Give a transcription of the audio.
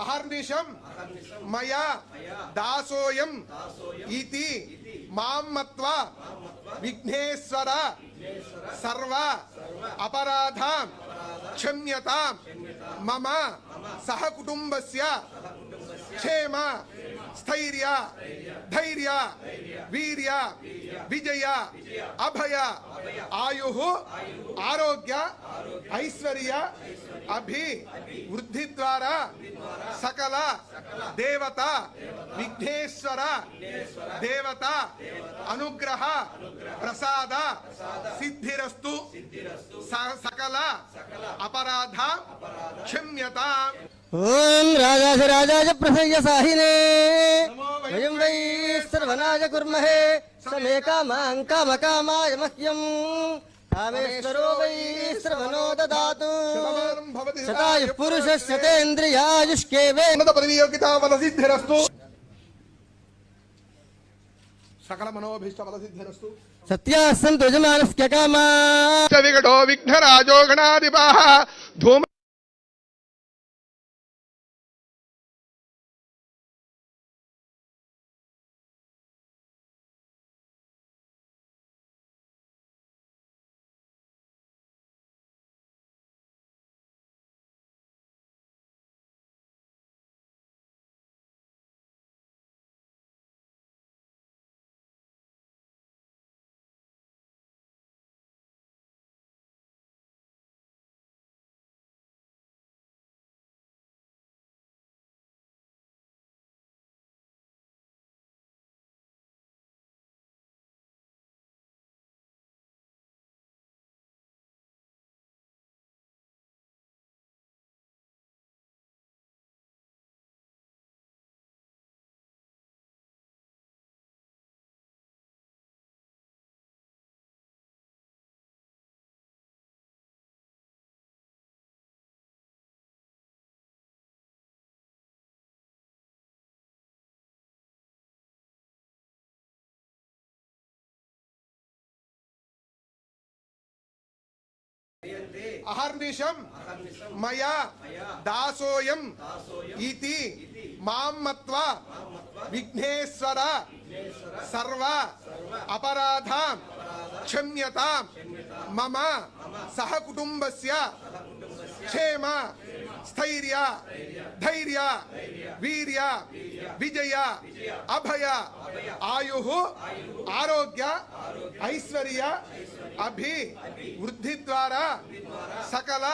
अहर्निशं मया दासोऽयं इति मां मत्वा विघ्नेश्वर सर्व अपराधां क्षम्यतां मम सहकुटुम्बस्य क्षेम स्थैर्य धैर्य वीर्य विजय अभय आयुः आरोग्य ऐश्वर्य अभिवृद्धि द्वारा सकल देवता विघ्नेश्वर देवता अनुग्रह प्रसाद सिद्धिरस्तु सकल अपराध क्षम्यताम्। ओम राजाधिराजाय प्रसय्य साहिने वयं वै सर्वनाय कुर्महे समे कामां कामकामाय मह्यं कामेश्वरो वै श्रवणो ददातु शतायुः पुरुषस्य तेन्द्रियायुष्केवेन्द्रियोगिता बलसिद्धिरस्तु सकल मनोभीष्ट बलसिद्धिरस्तु सत्याः सन्तु यजमानस्य कामाः विघटो विघ्नराजो गणाधिपः धूम अहर्निशं मया दासोऽयं इति मां मत्वा विघ्नेश्वर सर्व अपराधां क्षम्यतां मम सहकुटुम्बस्य क्षेम स्थैर्य धैर्य वीर्य विजय अभय आयुः आरोग्य ऐश्वर्य अभिवृद्धि द्वारा सकल